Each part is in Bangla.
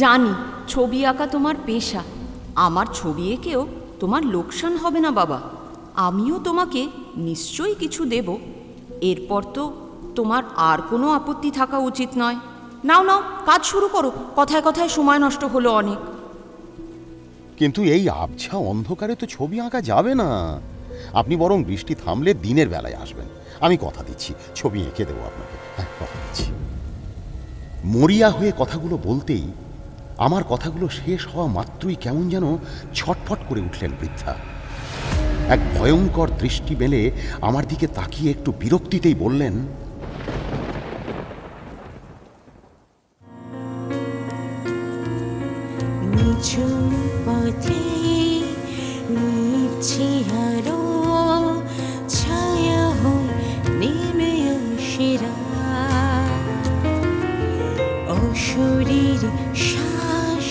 জানি ছবি আঁকা তোমার পেশা। আমার ছবি এঁকেও তোমার লোকসান হবে না বাবা। আমিও তোমাকে নিশ্চয়ই কিছু দেব। এরপর তো তোমার আর কোনো আপত্তি থাকা উচিত নয়। নাও নাও, কাজ শুরু করো। কথায় কথায় সময় নষ্ট হলো অনেক। কিন্তু এই আবছা অন্ধকারে তো ছবি আঁকা যাবে না। আপনি বরং বৃষ্টি থামলে দিনের বেলায় আসবেন। আমি কথা দিচ্ছি, ছবি এঁকে দেবো আপনাকে। হ্যাঁ, কথা দিচ্ছি। মরিয়া হয়ে কথাগুলো বলতেই আমার কথাগুলো শেষ হওয়া মাত্রই কেমন যেন ছটফট করে উঠলেন বৃদ্ধা। এক ভয়ঙ্কর দৃষ্টি মেলে আমার দিকে তাকিয়ে একটু বিরক্তিতেই বললেন, নিঝুম পথে নিচ্ছে আলো, ছায়া হয়ে নেমে আসে রাত। অশরীর শ্বাস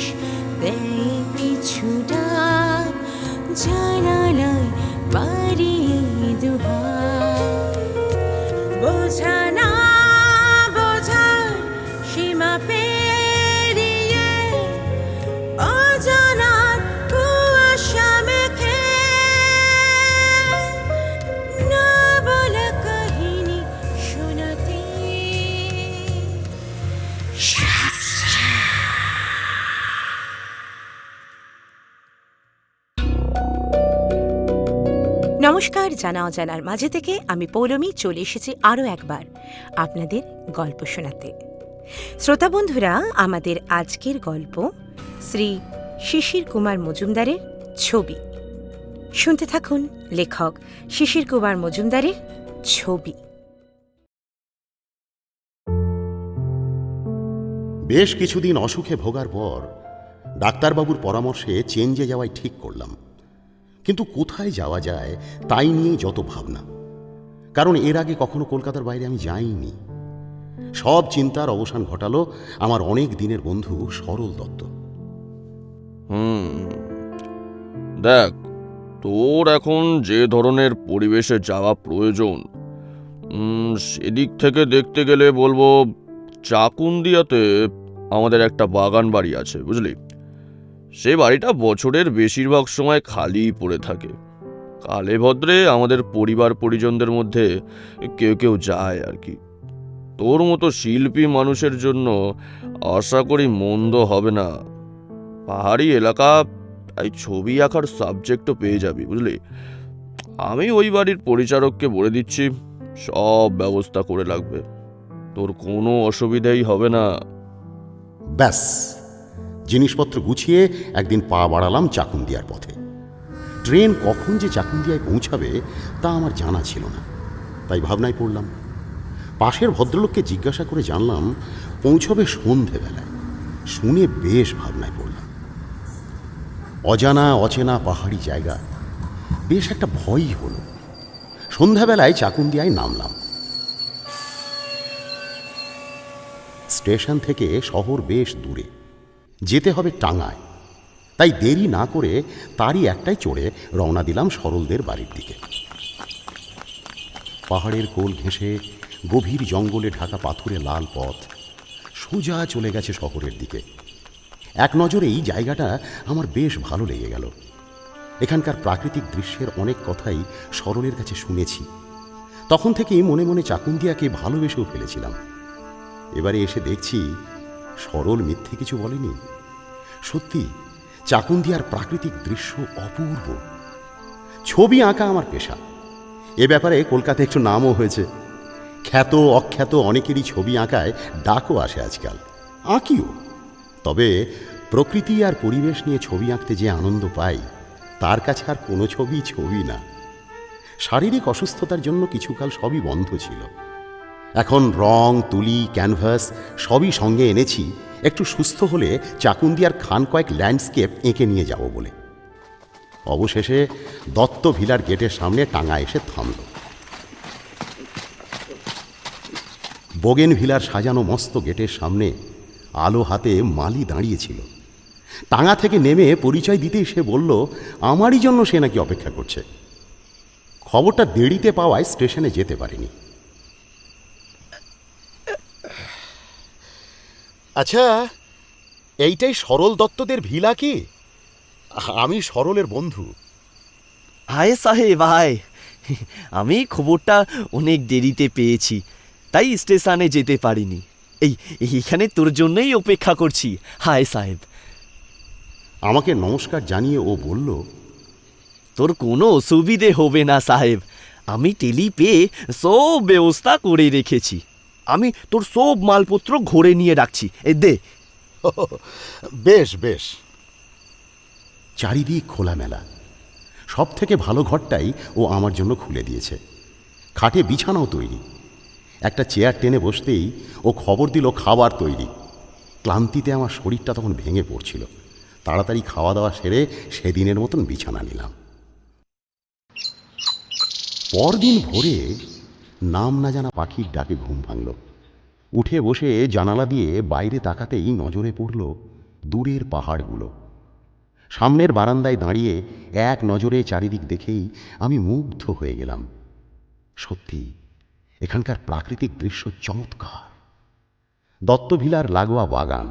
দেয় পিছু ডাক, জানালায় বাড়িয়ে দুহাত। বোঝা না বোঝার সীমা পেরিয়ে অজানার কুয়াশা মেখে না বলা কাহিনী শোনাতে। নমস্কার, জানা অজানার মাঝে থেকে আমি পৌলমী চলে এসেছি আরও একবার আপনাদের গল্প শোনাতে। শ্রোতা বন্ধুরা, আমাদের আজকের গল্প শ্রী শিশির কুমার মজুমদারের ছবি। শুনতে থাকুন লেখক শিশির কুমার মজুমদারের ছবি। বেশ কিছুদিন অসুখে ভোগার পর ডাক্তারবাবুর পরামর্শে চেঞ্জে যাওয়াই ঠিক করলাম। কিন্তু কোথায় যাওয়া যায় তাই নিয়েই যত ভাবনা। কারণ এর আগে কখনো কলকাতার বাইরে আমি যাইনি। সব চিন্তার অবসান ঘটালো আমার অনেক দিনের বন্ধু সরল দত্ত। দেখ, তোর এখন যে ধরনের পরিবেশে যাওয়া প্রয়োজন, সেদিক থেকে দেখতে গেলে বলবো চাকুন্দিয়াতে আমাদের একটা বাগান বাড়ি আছে, বুঝলি। সেই বাড়িটা বছরের বেশিরভাগ সময় খালিই পড়ে থাকে। কালে ভদ্রে আমাদের পরিবার পরিজনদের মধ্যে কেউ কেউ যায় আর কি। তোর মতো শিল্পী মানুষের জন্য আশা করি মন্দ হবে না। পাহাড়ি এলাকা, তাই ছবি আঁকার সাবজেক্টও পেয়ে যাবি, বুঝলি। আমি ওই বাড়ির পরিচারককে বলে দিচ্ছি, সব ব্যবস্থা করে রাখবে। তোর কোনো অসুবিধাই হবে না। ব্যাস, জিনিসপত্র গুছিয়ে একদিন পা বাড়ালাম চাকুন্দিয়ার পথে। ট্রেন কখন যে চাকুন্দিয়ায় পৌঁছাবে তা আমার জানা ছিল না, তাই ভাবনায় পড়লাম। পাশের ভদ্রলোককে জিজ্ঞাসা করে জানলাম পৌঁছবে সন্ধেবেলায়। শুনে বেশ ভাবনায় পড়লাম। অজানা অচেনা পাহাড়ি জায়গা, বেশ একটা ভয়ই হলো। সন্ধ্যাবেলায় চাকুন্দিয়ায় নামলাম। স্টেশন থেকে শহর বেশ দূরে, যেতে হবে টাঙ্গায়। তাই দেরি না করে তারই একটাই চড়ে রওনা দিলাম সরলদের বাড়ির দিকে। পাহাড়ের কোল ঘেঁষে গভীর জঙ্গলে ঢাকা পাথুরে লাল পথ সোজা চলে গেছে শহরের দিকে। এক নজরেই জায়গাটা আমার বেশ ভালো লেগে গেল। এখানকার প্রাকৃতিক দৃশ্যের অনেক কথাই সরলের কাছে শুনেছি। তখন থেকেই মনে মনে চাকুন্দিয়াকে ভালোবেসেও ফেলেছিলাম। এবারে এসে দেখছি সরল মিথ্যে কিছু বলেনি। সত্যি চাকুন্দিয়ার প্রাকৃতিক দৃশ্য অপূর্ব। ছবি আঁকা আমার পেশা, এ ব্যাপারে কলকাতায় একটু নামও হয়েছে। খ্যাত অখ্যাত অনেকেরই ছবি আঁকায় ডাকও আসে আজকাল, আঁকিও। তবে প্রকৃতি আর পরিবেশ নিয়ে ছবি আঁকতে যে আনন্দ পাই, তার কাছে আর কোনো ছবি না। শারীরিক অসুস্থতার জন্য কিছুকাল সবই বন্ধ ছিল। এখন রং, তুলি, ক্যানভাস সবই সঙ্গে এনেছি, একটু সুস্থ হলে চাকুন্দিয়ার খান কয়েক ল্যান্ডস্কেপ এঁকে নিয়ে যাব বলে। অবশেষে দত্ত ভিলার গেটের সামনে টাঙ্গা এসে থামল। বোগেন ভিলার সাজানো মস্ত গেটের সামনে আলো হাতে মালি দাঁড়িয়েছিল। টাঙ্গা থেকে নেমে পরিচয় দিতেই সে বলল আমারই জন্য সে নাকি অপেক্ষা করছে। খবরটা দেরিতে পাওয়ায় স্টেশনে যেতে পারেনি। আচ্ছা, এইটাই সরল দত্তদের ভিলা কি? আমি সরলের বন্ধু। আয় সাহেব আয়, আমি খবরটা অনেক দেরিতে পেয়েছি, তাই স্টেশনে যেতে পারিনি। এইখানে তোর জন্যই অপেক্ষা করছি। হায় সাহেব। আমাকে নমস্কার জানিয়ে ও বলল, তোর কোনো অসুবিধে হবে না সাহেব, আমি টেলি পেয়ে সব ব্যবস্থা করে রেখেছি। আমি তোর সব মালপত্র ঘরে নিয়ে রাখছি, দে। বেশ বেশ। চারিদিক খোলামেলা, সব থেকে ভালো ঘরটাই ও আমার জন্য খুলে দিয়েছে। খাটে বিছানাও তৈরি। একটা চেয়ার টেনে বসতেই ও খবর দিল খাবার তৈরি। ক্লান্তিতে আমার শরীরটা তখন ভেঙে পড়ছিল। তাড়াতাড়ি খাওয়া দাওয়া সেরে সেদিনের মতন বিছানা নিলাম। পরদিন ভোরে নাম না জানা পাখির ডাকে ঘুম ভাঙল। উঠে বসে জানালা দিয়ে বাইরে তাকাতেই নজরে পড়ল দূরের পাহাড়গুলো। সামনের বারান্দায় দাঁড়িয়ে এক নজরে চারিদিক দেখেই আমি মুগ্ধ হয়ে গেলাম। সত্যি এখানকার প্রাকৃতিক দৃশ্য চমৎকার। দত্তভিলার লাগোয়া বাগান,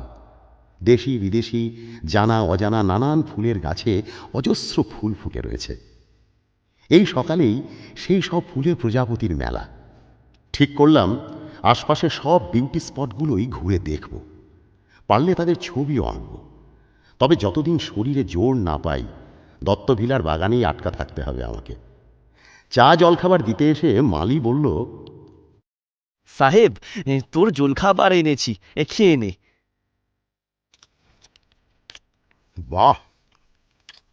দেশি বিদেশি জানা অজানা নানান ফুলের গাছে অজস্র ফুল ফুটে রয়েছে। এই সকালেই সেই সব ফুলের প্রজাপতির মেলা। ঠিক করলাম আশপাশের সব বিউটি স্পটগুলোই ঘুরে দেখব, পারলে তাদের ছবিও আঁকব। তবে যতদিন শরীরে জোর না পাই দত্তভিলার বাগানেই আটকা থাকতে হবে আমাকে। চা জলখাবার দিতে এসে মালি বলল, সাহেব, তোর জলখাবার এনেছি, খেয়ে নে। বাহ,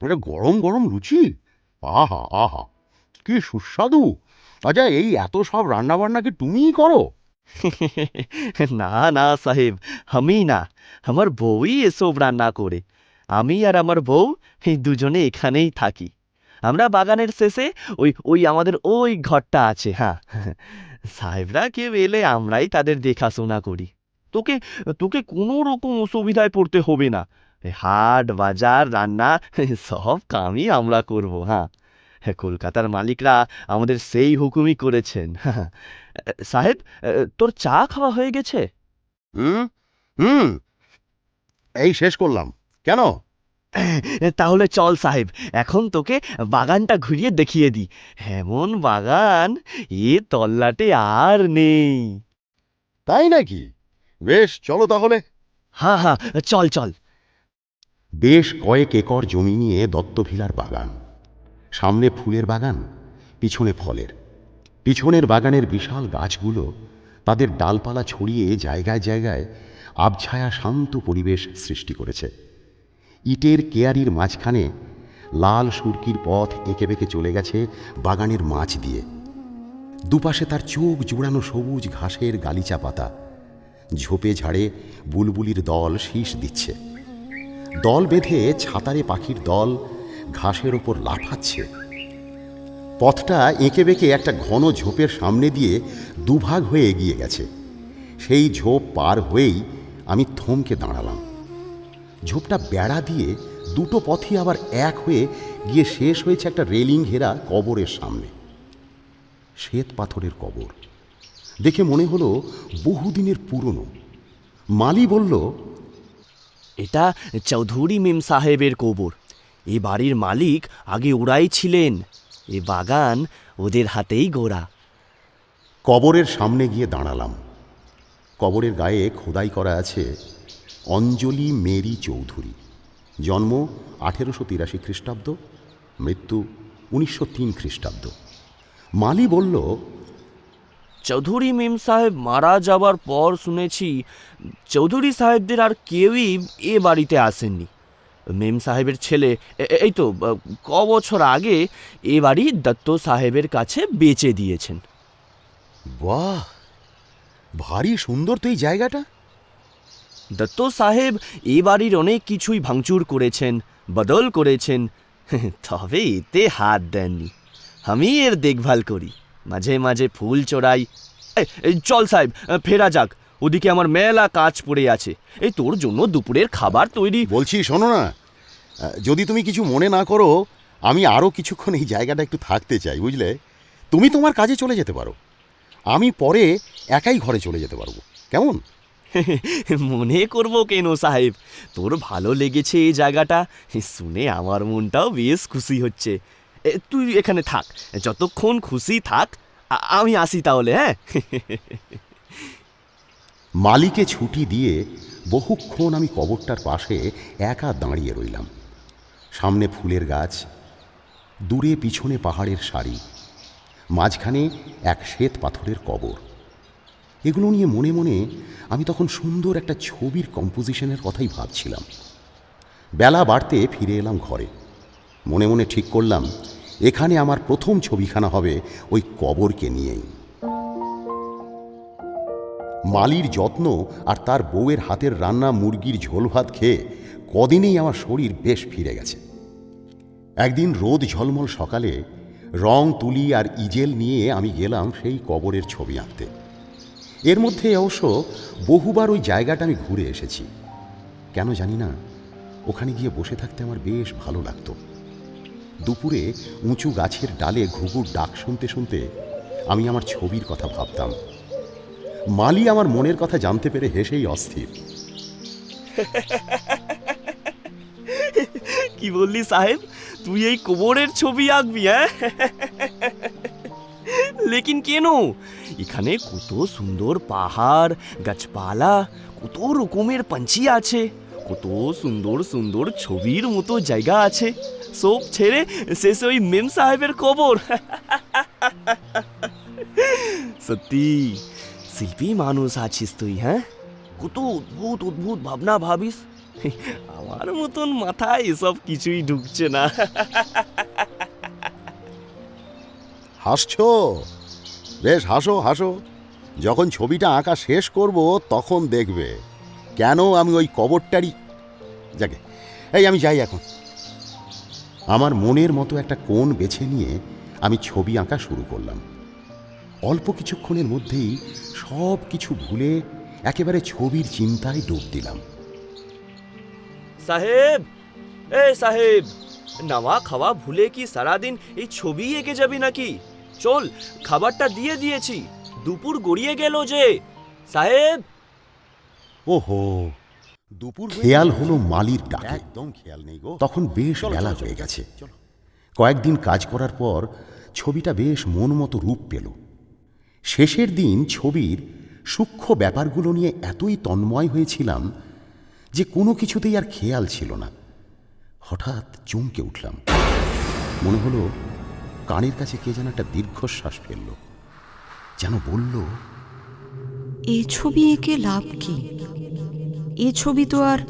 এটা গরম গরম লুচি, আহা আহা, কি সুস্বাদু। আচ্ছা, এই এত সব রান্নাবান্না কি তুমিই করো? না না সাহেব, আমি না, আমার বউই এসব রান্না করে। আমি আর আমার বউ এই দুজনে এখানেই থাকি। আমরা বাগানের শেষে ওই ওই আমাদের ওই ঘরটা আছে। হ্যাঁ, সাহেবরা কেউ এলে আমরাই তাদের দেখাশোনা করি। তোকে তোকে কোনো রকম অসুবিধায় পড়তে হবে না। হাট বাজার রান্না সব কামই আমরা করব। হ্যাঁ, কলকাতার মালিকরা আমাদের সেই হুকুমই করেছেন। সাহেব, তোর চা খাওয়া হয়ে গেছে? হুম হুম, এই শেষ করলাম। কেন? তাহলে চল সাহেব, এখন তোকে বাগানটা ঘুরিয়ে দেখিয়ে দিই। এমন বাগান এ তল্লাটে আর নেই। তাই নাকি? বেশ, চলো তাহলে। হ্যাঁ হ্যাঁ, চল চল। বেশ কয়েক একর জমি নিয়ে দত্তভিলার বাগান। সামনে ফুলের বাগান, পিছনে ফলের। পিছনের বাগানের বিশাল গাছগুলো তাদের ডালপালা ছড়িয়ে জায়গায় জায়গায় আবছায়া শান্ত পরিবেশ সৃষ্টি করেছে। ইটের কেয়ারির মাঝখানে লাল সুরকির পথ এঁকে বেঁকে চলে গেছে বাগানের মাছ দিয়ে। দুপাশে তার চোখ জোড়ানো সবুজ ঘাসের গালিচা পাতা। ঝোপে ঝাড়ে বুলবুলির দল শীষ দিচ্ছে। দল বেঁধে ছাতারে পাখির দল ঘাসের ওপর লাফাচ্ছে। পথটা এঁকে বেঁকে একটা ঘন ঝোপের সামনে দিয়ে দুভাগ হয়ে এগিয়ে গেছে। সেই ঝোপ পার হয়েই আমি থমকে দাঁড়ালাম। ঝোপটা বেড়া দিয়ে দুটো পথই আবার এক হয়ে গিয়ে শেষ হয়েছে একটা রেলিং ঘেরা কবরের সামনে। শ্বেত পাথরের কবর দেখে মনে হলো বহুদিনের পুরনো। মালি বলল, এটা চৌধুরী মেম সাহেবের কবর। এ বাড়ির মালিক আগে ওরাই ছিলেন। এ বাগান ওদের হাতেই গোড়া। কবরের সামনে গিয়ে দাঁড়ালাম। কবরের গায়ে খোদাই করা আছে অঞ্জলি মেরি চৌধুরী, জন্ম 1883 খ্রিস্টাব্দ, মৃত্যু 1903 খ্রিস্টাব্দ। মালি বলল, চৌধুরী মেম সাহেব মারা যাবার পর শুনেছি চৌধুরী সাহেবদের আর কেউই এ বাড়িতে আসেননি। মেম সাহেবের ছেলে এই তো ক বছর আগে এ বাড়ি দত্ত সাহেবের কাছে বেচে দিয়েছেন। বাহ, ভারী সুন্দর তো এই জায়গাটা। দত্ত সাহেব এ বাড়ির অনেক কিছুই ভাঙচুর করেছেন, বদল করেছেন, তবে এতে হাত দেননি। আমি এর দেখভাল করি, মাঝে মাঝে ফুল চড়াই। চল সাহেব, ফেরা যাক, ওদিকে আমার মেলা কাজ পড়ে আছে। এই তোর জন্য দুপুরের খাবার তৈরি। বলছি শোনো না, যদি তুমি কিছু মনে না করো, আমি আরও কিছুক্ষণ এই জায়গাটা একটু থাকতে চাই, বুঝলে? তুমি তোমার কাজে চলে যেতে পারো, আমি পরে একাই ঘরে চলে যেতে পারবো। কেমন? মনে করব কেন সাহেব, তোর ভালো লেগেছে এই জায়গাটা শুনে আমার মনটাও বেশ খুশি হচ্ছে। তুই এখানে থাক, যতক্ষণ খুশি থাক। আমি আসি তাহলে, হ্যাঁ। মালিকে ছুটি দিয়ে বহুক্ষণ আমি কবরটার পাশে একা দাঁড়িয়ে রইলাম। সামনে ফুলের গাছ, দূরে পিছনে পাহাড়ের সারি, মাঝখানে এক শ্বেত পাথরের কবর। এগুলো নিয়ে মনে মনে আমি তখন সুন্দর একটা ছবির কম্পোজিশনের কথাই ভাবছিলাম। বেলা বাড়তে ফিরে এলাম ঘরে। মনে মনে ঠিক করলাম এখানে আমার প্রথম ছবিখানা হবে ওই কবরকে নিয়েই। মালির যত্ন আর তার বউয়ের হাতের রান্না মুরগির ঝোল ভাত খেয়ে কদিনেই আমার শরীর বেশ ফিরে গেছে। একদিন রোদ ঝলমল সকালে রং তুলি আর ইজেল নিয়ে আমি গেলাম সেই কবরের ছবি আঁকতে। এর মধ্যে অবশ্য বহুবার ওই জায়গাটা আমি ঘুরে এসেছি। কেন জানি না, ওখানে গিয়ে বসে থাকতে আমার বেশ ভালো লাগতো। দুপুরে উঁচু গাছের ডালে ঘুঘুর ডাক শুনতে শুনতে আমি আমার ছবির কথা ভাবতাম। মালি আমার মনের কথা জানতে পেরে হেসেই অস্থির। কি বললি সাহেব, তুই এই কবরের ছবি আঁকবি? হ্যাঁ, লেকিন কেন? এখানে কত সুন্দর পাহাড়, গাছপালা, কত রকমের পাঞ্ছি আছে, কত সুন্দর সুন্দর ছবির মতো জায়গা আছে। সব ছেড়ে শেষে ওই মেম সাহেবের কবর। সত্যি শিল্পী মানুষ আছিস তুই, হ্যাঁ? কত অদ্ভুত অদ্ভুত ভাবনা ভাবিস। আমার মতন মাথায় এসব কিছুই ঢুকছে না। হাসছো? বেশ হাসো হাসো। যখন ছবিটা আঁকা শেষ করব তখন দেখবে কেন আমি ওই কবরটারই যাকে। এই আমি যাই এখন। আমার মনের মতো একটা কোণ বেছে নিয়ে আমি ছবি আঁকা শুরু করলাম। অল্প কিছুক্ষণের মধ্যেই সব কিছু ভুলে একেবারে ছবির চিন্তায় ডুব দিলাম। সাহেব, এই সাহেব, নাওয়া খাওয়া ভুলে কি সারাদিন এই ছবি এঁকে যাবি নাকি? চল, খাবারটা দিয়ে দিয়েছি, দুপুর গড়িয়ে গেল যে। সাহেব! ওহো, দুপুর খেয়াল হলো মালির ডাকে। একদম খেয়াল নেই গো। তখন বেশ বেলা হয়ে গেছে। কয়েকদিন কাজ করার পর ছবিটা বেশ মন মতো রূপ পেল। শেষের দিন ছবির সূক্ষ্ম ব্যাপারগুলো নিয়ে এতই তন্ময় হয়েছিলাম যে কোনো কিছুতেই আর খেয়াল ছিল না। হঠাৎ চমকে উঠলাম। মনে হলো কানের কাছে কে যেন একটা দীর্ঘশ্বাস ফেলল, যেন বলল, এ ছবি এঁকে লাভ কি? এ ছবি তো আর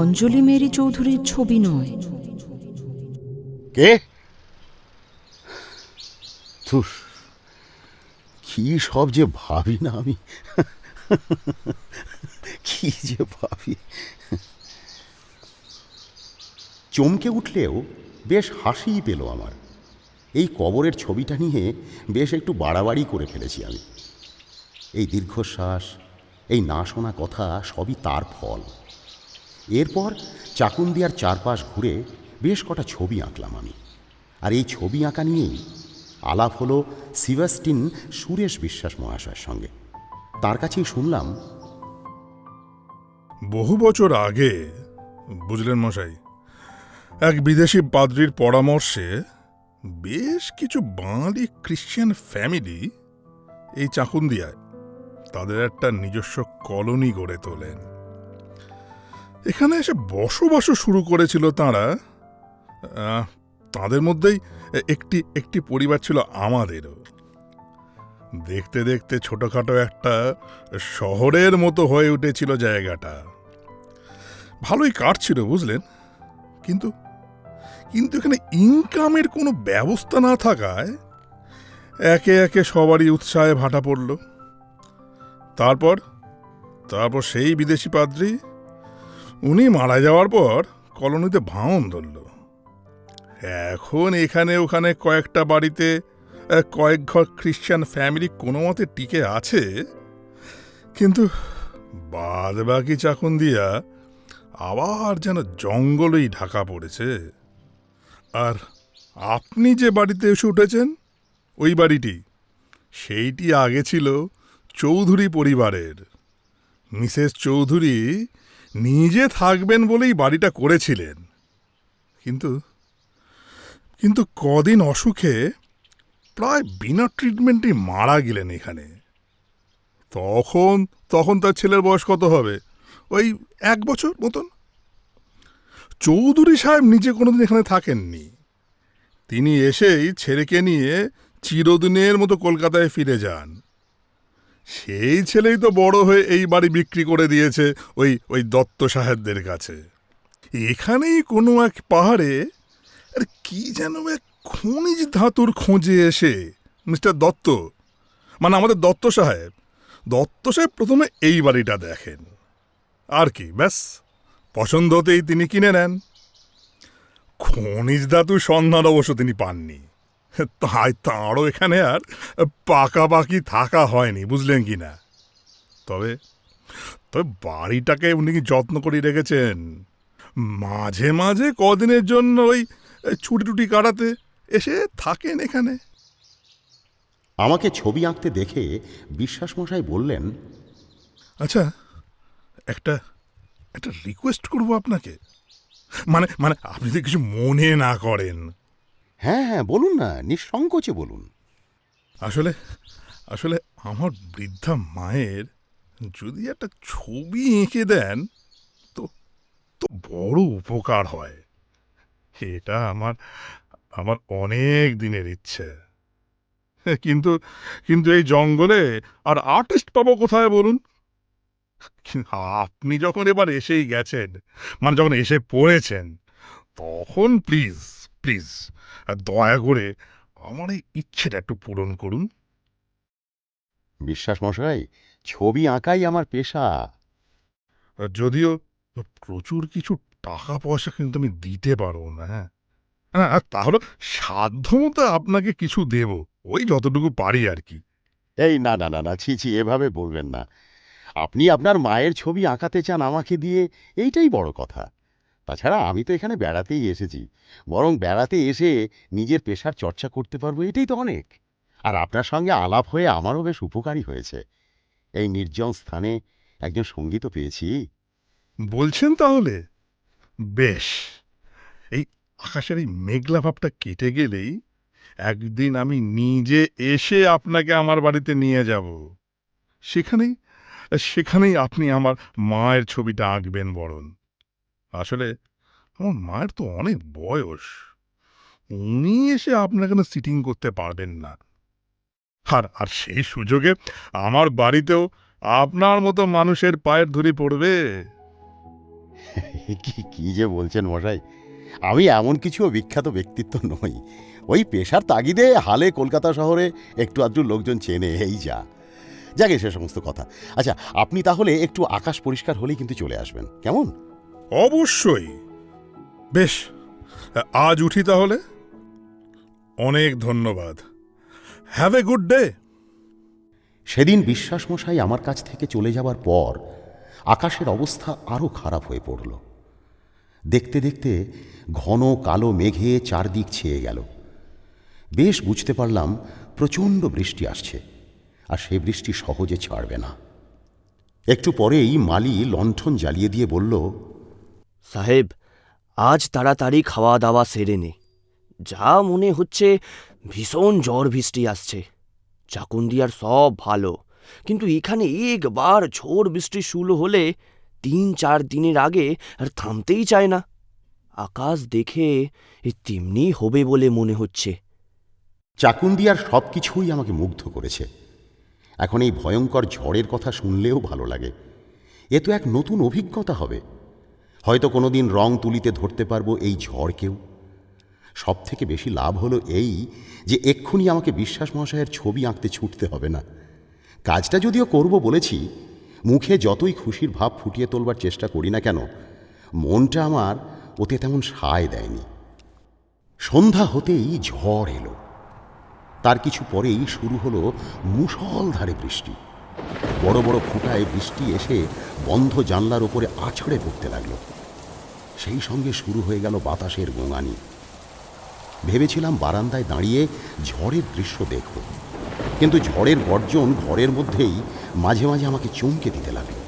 অঞ্জলি মেরি চৌধুরীর ছবি নয়। কে? ধুস, কি সব যে ভাবি না আমি, কি যে ভাবি। চমকে উঠলেও বেশ হাসিই পেল আমার। এই কবরের ছবিটা নিয়ে বেশ একটু বাড়াবাড়ি করে ফেলেছি আমি। এই দীর্ঘশ্বাস, এই না শোনা কথা সবই তার ফল। এরপর চাকুন্দিয়ার চারপাশ ঘুরে বেশ কটা ছবি আঁকলাম আমি। আর এই ছবি আঁকা নিয়েই আলাপ হলো সিভাস্টিন সুরেশ বিশ্বাস মহাশয়ের সঙ্গে। তার কাছেই শুনলাম, বহু বছর আগে, বুঝলেন মশাই, এক বিদেশি পাদ্রির পরামর্শে বেশ কিছু বাঙালি খ্রিশ্চান ফ্যামিলি এই চাকুন্দিয়ায় তাদের একটা নিজস্ব কলোনি গড়ে তোলেন। এখানে এসে বসবাসও শুরু করেছিল তাঁরা। তাদের মধ্যেই একটি পরিবার ছিল আমাদেরও। দেখতে দেখতে ছোটখাটো একটা শহরের মতো হয়ে উঠেছিল জায়গাটা। ভালোই কাটছিল, বুঝলেন। কিন্তু কিন্তু এখানে ইনকামের কোনো ব্যবস্থা না থাকায় একে একে সবারই উৎসাহে ভাটা পড়ল। তারপর সেই বিদেশি পাদ্রী, উনি মারা যাওয়ার পর কলোনিতে ভাঙন ধরল। এখন এখানে ওখানে কয়েকটা বাড়িতে কয়েক ঘর খ্রিশ্চান ফ্যামিলি কোনো মতে টিকে আছে, কিন্তু বাদ বাকি চাকুন্দিয়া আবার যেন জঙ্গলেই ঢাকা পড়েছে। আর আপনি যে বাড়িতে এসে উঠেছেন, ওই বাড়িটি, সেইটি আগে ছিল চৌধুরী পরিবারের। মিসেস চৌধুরী নিজে থাকবেন বলেই বাড়িটা করেছিলেন, কিন্তু কিন্তু কদিন অসুখে প্রায় বিনা ট্রিটমেন্টে মারা গেলেন এখানে। তখন তখন তার ছেলের বয়স কত হবে? ওই 1 বছর মতন। চৌধুরী সাহেব নিজে কোনোদিন এখানে থাকেননি। তিনি এসেই ছেলেকে নিয়ে চিরদিনের মতো কলকাতায় ফিরে যান। সেই ছেলেই তো বড় হয়ে এই বাড়ি বিক্রি করে দিয়েছে ওই দত্ত সাহেবদের কাছে। এখানেই কোনো এক পাহাড়ে আর কি যেন এক খনিজ ধাতুর খোঁজে এসে মিস্টার দত্ত, মানে আমাদের দত্ত সাহেব প্রথমে এই বাড়িটা দেখেন, আর কি ব্যাস পছন্দ হতেই তিনি কিনে নেন। খনিজ ধাতুর সন্ধান অবশ্য তিনি পাননি, তাই তাঁরও এখানে আর পাকাপাকি থাকা হয়নি, বুঝলেন কি না। তবে তবে বাড়িটাকে উনি যত্ন করে রেখেছেন। মাঝে মাঝে কদিনের জন্য ওই ছুটি টুটি কাটাতে এসে থাকেন এখানে। আমাকে ছবি আঁকতে দেখে বিশ্বাস মশাই বললেন, আচ্ছা, একটা একটা রিকোয়েস্ট করবো আপনাকে, মানে মানে আপনি যদি কিছু মনে না করেন। হ্যাঁ হ্যাঁ বলুন না, নিঃসংকোচে বলুন। আসলে আসলে আমার বৃদ্ধা মায়ের যদি একটা ছবি এঁকে দেন তো তো বড় উপকার হয়। এটা আমার আমার অনেক দিনের ইচ্ছে। কিন্তু কিন্তু এই জঙ্গলে আর আর্টিস্ট পাবো কোথায় বলুন? আপনি যখন এবার এসেই গেছেন, মানে যখন এসে পড়েছেন, তখন প্লিজ প্লিজ দয়া করে আমার এই ইচ্ছেটা একটু পূরণ করুন। বিশ্বাস মশাই, ছবি আঁকাই আমার পেশা। যদিও প্রচুর কিছু টাকা পয়সা কিন্তু আমি দিতে পারবো না, হ্যাঁ, আর তাহলে সাধ্যমতো আপনাকে কিছু দেব, ওই যতটুকু পারি আর কি। এই না না না না, ছি ছি, এভাবে বলবেন না। আপনি আপনার মায়ের ছবি আঁকাতে চান আমাকে দিয়ে, এইটাই বড় কথা। তাছাড়া আমি তো এখানে বেড়াতেই এসেছি, বরং বেড়াতে এসে নিজের পেশার চর্চা করতে পারবো, এটাই তো অনেক। আর আপনার সঙ্গে আলাপ হয়ে আমারও বেশ উপকারী হয়েছে। এই নির্জন স্থানে একজন সঙ্গী তো পেয়েছি। বলছেন তাহলে? বেশ, এই আকাশের এই মেঘলা ভাবটা কেটে গেলেই একদিন আমি নিজে এসে আপনাকে আমার বাড়িতে নিয়ে যাব। সেখানেই সেখানেই আপনি আমার মায়ের ছবিটা আঁকবেন বরং। আসলে আমার মায়ের তো অনেক বয়স, উনি এসে আপনার এখানে সিটিং করতে পারবেন না। আর আর সেই সুযোগে আমার বাড়িতেও আপনার মতো মানুষের পায়ের ধুলি পড়বে। কি কি যে বলছেন মশাই, আমি এমন কিছু বিখ্যাত ব্যক্তিত্ব নই। ওই পেশার তাগিদে হালে কলকাতা শহরে একটু আধটু লোকজন চেনে, এই যা। যাকে সে সমস্ত কথা। আচ্ছা, আপনি তাহলে একটু আকাশ পরিষ্কার হলেই কিন্তু চলে আসবেন, কেমন? অবশ্যই। বেশ, আজ উঠি তাহলে। অনেক ধন্যবাদ। Have a good day. সেদিন বিশ্বাস মশাই আমার কাছ থেকে চলে যাওয়ার পর আকাশের অবস্থা আরও খারাপ হয়ে পড়ল। দেখতে দেখতে ঘন কালো মেঘে চারদিক ছেয়ে গেল। বেশ বুঝতে পারলাম প্রচণ্ড বৃষ্টি আসছে, আর সে বৃষ্টি সহজে ছাড়বে না। একটু পরেই মালি লণ্ঠন জ্বালিয়ে দিয়ে বলল, সাহেব, আজ তাড়াতাড়ি খাওয়া দাওয়া সেরে নে। যা মনে হচ্ছে ভীষণ ঝড় বৃষ্টি আসছে। চাকুন্দিয়ার সব ভালো, কিন্তু এখানে একবার ঝড় বৃষ্টি শুরু হলে 3-4 দিনের আগে আর থামতেই চায় না। আকাশ দেখে তেমনি হবে বলে মনে হচ্ছে। চাকুন্দিয়ার সব কিছুই আমাকে মুগ্ধ করেছে। এখন এই ভয়ঙ্কর ঝড়ের কথা শুনলেও ভালো লাগে। এ তো এক নতুন অভিজ্ঞতা হবে। হয়তো কোনোদিন রং তুলিতে ধরতে পারবো এই ঝড়কেও। সব থেকে বেশি লাভ হলো এই যে এক্ষুনি আমাকে বিশ্বাস মহাশয়ের ছবি আঁকতে ছুটতে হবে না। কাজটা যদিও করব বলেছি, মুখে যতই খুশির ভাব ফুটিয়ে তোলবার চেষ্টা করি না কেন, মনটা আমার ওতে তেমন সায় দেয়নি। সন্ধ্যা হতেই ঝড় এলো। তার কিছু পরেই শুরু হলো মুষলধারে বৃষ্টি। বড় বড় ফোঁটায় বৃষ্টি এসে বন্ধ জানলার ওপরে আছড়ে পড়তে লাগলো। সেই সঙ্গে শুরু হয়ে গেল বাতাসের গোঙানি। ভেবেছিলাম বারান্দায় দাঁড়িয়ে ঝড়ের দৃশ্য দেখব, কিন্তু ঝড়ের গর্জন ঘরের মধ্যেই মাঝে মাঝে আমাকে চমকে দিতে লাগলো।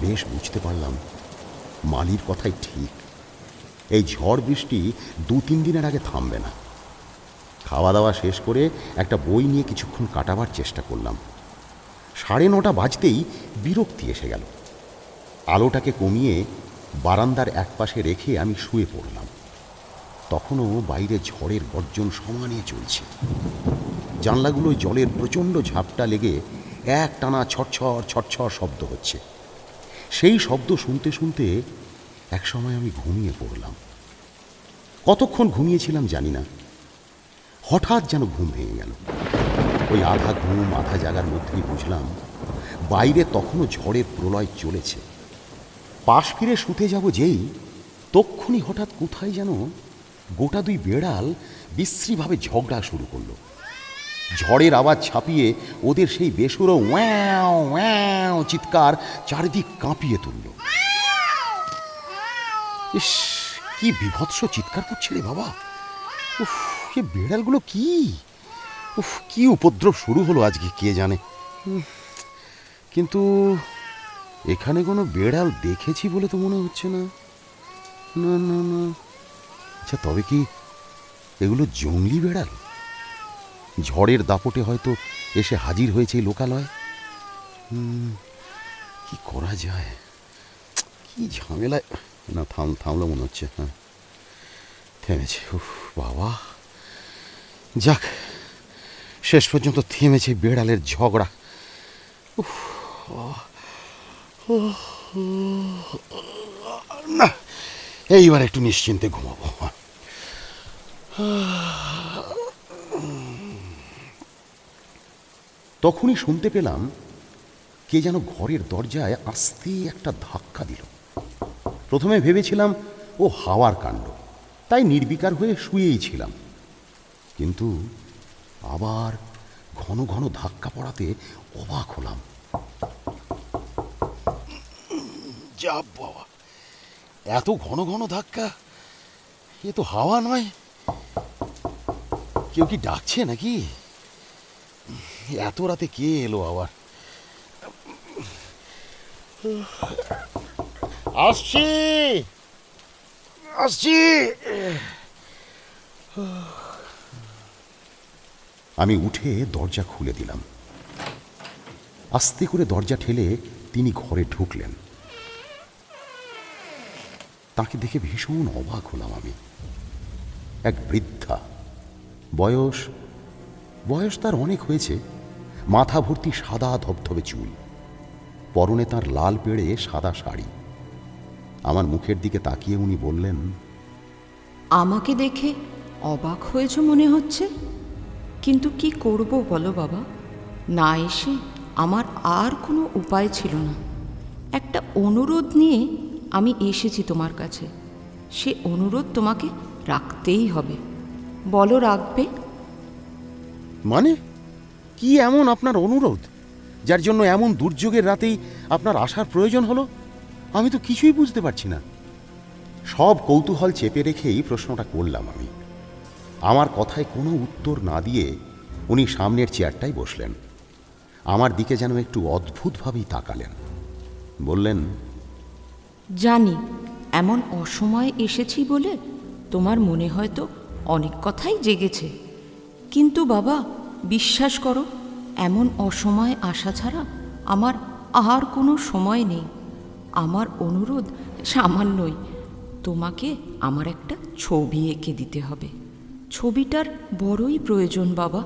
বেশ বুঝতে পারলাম মালির কথাই ঠিক। এই ঝড় বৃষ্টি 2-3 দিনের আগে থামবে না। খাওয়া দাওয়া শেষ করে একটা বই নিয়ে কিছুক্ষণ কাটাবার চেষ্টা করলাম। 9:30 বাজতেই বিরক্তি এসে গেল। আলোটাকে কমিয়ে বারান্দার একপাশে রেখে আমি শুয়ে পড়লাম। তখনও বাইরে ঝড়ের গর্জন সমানে চলছে। জানলাগুলোয় জলের প্রচণ্ড ঝাপটা লেগে একটানা ছটছর ছটছর শব্দ হচ্ছে। সেই শব্দ শুনতে শুনতে একসময় আমি ঘুমিয়ে পড়লাম। কতক্ষণ ঘুমিয়েছিলাম জানি না, হঠাৎ যেন ঘুম ভেঙে গেল। ওই আধা ঘুম আধা জাগার মধ্যেই বুঝলাম বাইরে তখনও ঝড়ের প্রলয় চলেছে। পাশ ফিরে শুতে যাব যেই, তক্ষুনি হঠাৎ কোথায় যেন গোটা 2 বেড়াল বিশ্রীভাবে ঝগড়া শুরু করলো। ঝড়ের আওয়াজ ছাপিয়ে ওদের সেই বেসুরো ওয়াও ওয়াও চিৎকার চারিদিক কাঁপিয়ে তুলল। ইস, কি বিভৎস চিৎকার করছে রে বাবা! উফ, এ বেড়ালগুলো কি! উফ, কি উপদ্রব শুরু হলো আজকে কে জানে। কিন্তু এখানে কোনো বেড়াল দেখেছি বলে তো মনে হচ্ছে না। না না না, আচ্ছা তবে কি এগুলো জংলি বেড়াল? ঝড়ের দাপটে হয়তো এসে হাজির হয়েছে এই লোকালয়। কি করা যায়, কি ঝামেলায়! না থামলো মনে হচ্ছে। হ্যাঁ, থেমেছে। উফ বাবা, যাক শেষ পর্যন্ত থেমেছে বেড়ালের ঝগড়া। উফ, না, এইবার একটু নিশ্চিন্তে ঘুমাবো। তখনই শুনতে পেলাম কে যেন ঘরের দরজায় আস্তে একটা ধাক্কা দিল। প্রথমে ভেবেছিলাম ও হাওয়ার কাণ্ড, তাই নির্বিকার হয়ে শুয়েই ছিলাম। কিন্তু আবার ঘন ঘন ধাক্কা পড়াতে অবাক হলাম। যা বাবা, এত ঘন ঘন ধাক্কা! এ তো হাওয়া নয়। কেউ কি ডাকছে নাকি? এত রাতে কে এলো আবার? আসছি আসছি। আমি উঠে দরজা খুলে দিলাম। আস্তে করে দরজা ঠেলে তিনি ঘরে ঢুকলেন। তাকে দেখে ভীষণ অবাক হলাম আমি। এক বৃদ্ধা, বয়স তার অনেক হয়েছে, মাথা ভর্তি সাদা ধবধবে চুল, পরনে তার লাল পেড়ে সাদা শাড়ি। আমার মুখের দিকে তাকিয়ে উনি বললেন, আমাকে দেখে অবাক হয়েছ মনে হচ্ছে, কিন্তু কি করব বলো বাবা? না এসে আমার আর কোনো উপায় ছিল না। একটা অনুরোধ নিয়ে আমি এসেছি তোমার কাছে। সে অনুরোধ তোমাকে রাখতেই হবে। বলো, রাখবে? মানে কি এমন আপনার অনুরোধ যার জন্য এমন দুর্যোগের রাতেই আপনার আসার প্রয়োজন হলো? আমি তো কিছুই বুঝতে পারছি না। সব কৌতূহল চেপে রেখেই প্রশ্নটা করলাম আমি। আমার কথায় কোনো উত্তর না দিয়ে উনি সামনের চেয়ারটায় বসলেন। আমার দিকে যেন একটু অদ্ভুতভাবেই তাকালেন। বললেন, জানি এমন অসময়ে এসেছি বলে তোমার মনে হয়তো অনেক কথাই জেগেছে, কিন্তু বাবা বিশ্বাস করো, এমন অসময়ে আসা ছাড়া আমার আর কোনো সময় নেই। আমার অনুরোধ সামান্যই। তোমাকে আমার একটা ছবি এঁকে দিতে হবে। ছবিটার বড়ই প্রয়োজন বাবা,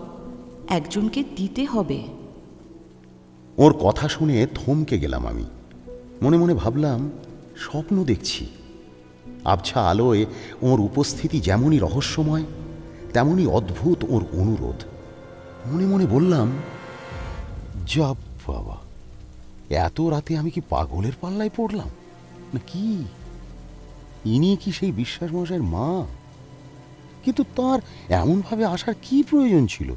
একজনকে দিতে হবে। ওর কথা শুনে থমকে গেলাম আমি। মনে মনে ভাবলাম স্বপ্ন দেখছি। আবছা আলোয় ওর উপস্থিতি যেমনই রহস্যময়, তেমনই অদ্ভুত ওর অনুরোধ। মনে মনে বললাম, যা বাবা, এত রাতে আমি কি পাগলের পাল্লায় পড়লাম না কি? ইনি কি সেই বিশ্বাস মশাইয়ের মা? কিন্তু তার এমনভাবে আসার কি প্রয়োজন ছিল?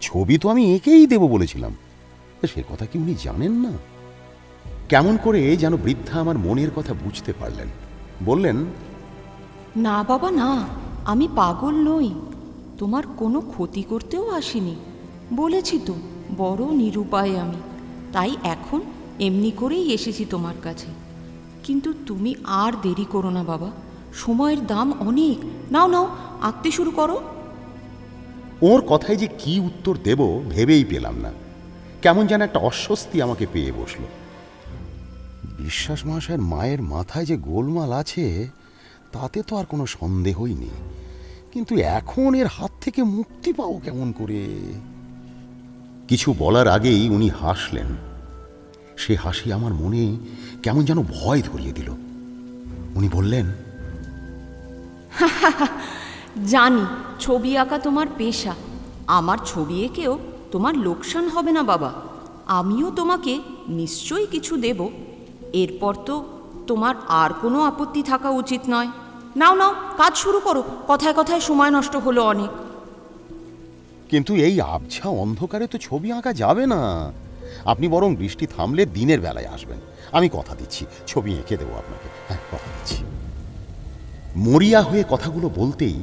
ছবি তো আমি এঁকেই দেব বলেছিলাম। সে কথা কি উনি জানেন না? কেমন করে যেন বৃদ্ধা আমার মনের কথা বুঝতে পারলেন। বললেন, না বাবা না, আমি পাগল নই। তোমার কোনো ক্ষতি করতেও আসিনি। বলেছি তো, বড় নিরুপায় আমি। তাই এখন এমনি করেই এসেছি তোমার কাছে। কিন্তু তুমি আর দেরি করো না বাবা, সময়ের দাম অনেক। নাও নাও, আঁকতে শুরু করো। ওর কথায় যে কি উত্তর দেব ভেবেই পেলাম না। কেমন যেন একটা অস্বস্তি আমাকে পেয়ে বসল। বিশ্বাস মহাশয়ের মায়ের মাথায় যে গোলমাল আছে তাতে তো আর কোনো সন্দেহই নেই, কিন্তু এখন এর হাত থেকে মুক্তি পাও কেমন করে? কিছু বলার আগেই উনি হাসলেন। সে হাসি আমার মনে কেমন যেন ভয় ধরিয়ে দিল। উনি বললেন, জানি ছবি আঁকা তোমার পেশা। আমার ছবি এঁকেও তোমার লোকসান হবে না বাবা। আমিও তোমাকে নিশ্চয়ই কিছু দেব। এরপর তো তোমার আর কোনো আপত্তি থাকা উচিত নয়। নাও নাও, কাজ শুরু করো। কথায় কথায় সময় নষ্ট হলো অনেক। কিন্তু এই আবছা অন্ধকারে তো ছবি আঁকা যাবে না। আপনি বরং বৃষ্টি থামলে দিনের বেলায় আসবেন। আমি কথা দিচ্ছি, ছবি এঁকে দেবো আপনাকে। হ্যাঁ, কথা দিচ্ছি। মরিয়া হয়ে কথাগুলো বলতেই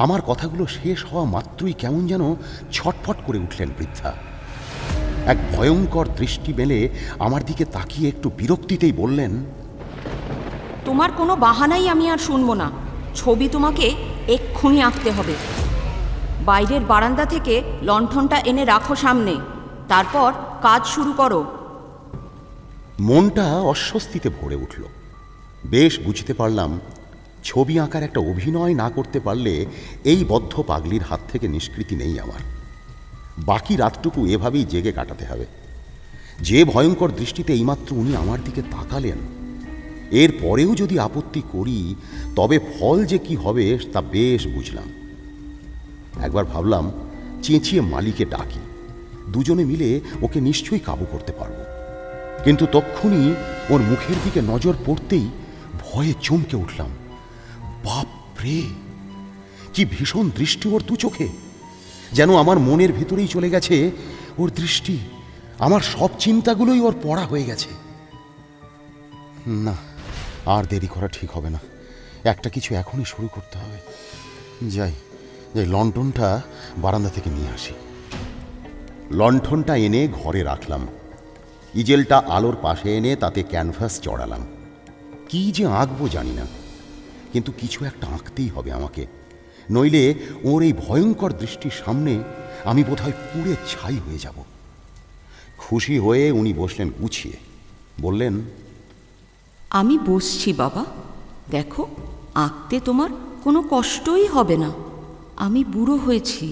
আমার কথাগুলো শেষ হওয়া মাত্রই কেমন যেন ছটফট করে উঠলেন বৃদ্ধা। এক ভয়ঙ্কর দৃষ্টি মেলে আমার দিকে তাকিয়ে একটু বিরক্তিতেই বললেন, তোমার কোনো বাহানাই আমি আর শুনবো না। ছবি তোমাকে এক্ষুনি আঁকতে হবে। বাইরের বারান্দা থেকে লণ্ঠনটা এনে রাখো সামনে, তারপর কাজ শুরু করো। মনটা অস্বস্তিতে ভরে উঠল। বেশ বুঝতে পারলাম ছবি আঁকার একটা অভিনয় না করতে পারলে এই বদ্ধ পাগলির হাত থেকে নিষ্কৃতি নেই আমার। বাকি রাতটুকু এভাবেই জেগে কাটাতে হবে। যে ভয়ঙ্কর দৃষ্টিতে এইমাত্র উনি আমার দিকে তাকালেন, এর পরেও যদি আপত্তি করি তবে ফল যে কি হবে তা বেশ বুঝলাম। একবার ভাবলাম চেঁচিয়ে মালিকে ডাকি, দুজনে মিলে ওকে নিশ্চয়ই কাবু করতে পারবো। কিন্তু তক্ষুনি ওর মুখের দিকে নজর পড়তেই ভয়ে চমকে উঠলাম। বাপ রে, কি ভীষণ দৃষ্টি ওর দু চোখে! যেন আমার মনের ভিতরেই চলে গেছে ওর দৃষ্টি। আমার সব চিন্তাগুলোই ওর পড়া হয়ে গেছে। না, আর দেরি করা ঠিক হবে না। একটা কিছু এখনই শুরু করতে হবে। যাই, লণ্ঠনটা বারান্দা থেকে নিয়ে আসি। লণ্ঠনটা এনে ঘরে রাখলাম। ইজেলটা আলোর পাশে এনে তাতে ক্যানভাস চড়ালাম। কি যে আঁকবো জানি না, কিন্তু কিছু একটা আঁকতেই হবে আমাকে, নইলে ওর এই ভয়ঙ্কর দৃষ্টির সামনে আমি বোধহয় পুড়ে ছাই হয়ে যাব। খুশি হয়ে উনি বসলেন গুছিয়ে, বললেন, আমি বসছি বাবা। দেখো, আঁকতে তোমার কোনো কষ্টই হবে না। আমি বুড়ো হয়েছি।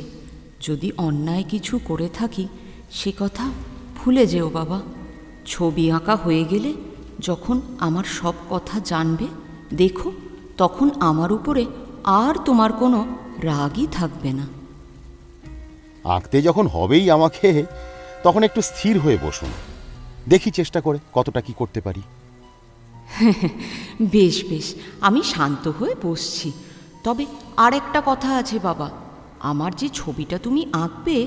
যদি অন্যায় কিছু করে থাকি সে কথা ভুলে যেও বাবা। ছবি আঁকা হয়ে গেলে যখন আমার সব কথা জানবে, দেখো তখন আমার উপরে আর তোমার কোনো রাগই থাকবে না। আঁকতে যখন হবেই আমাকে, তখন একটু স্থির হয়ে বসুন, দেখি চেষ্টা করে কতটা কি করতে পারি। বেশ বেশ, আমি শান্ত হয়ে বসছি। তবে আর একটা কথা আছে বাবা, আমার যে ছবিটা তুমি আঁকবে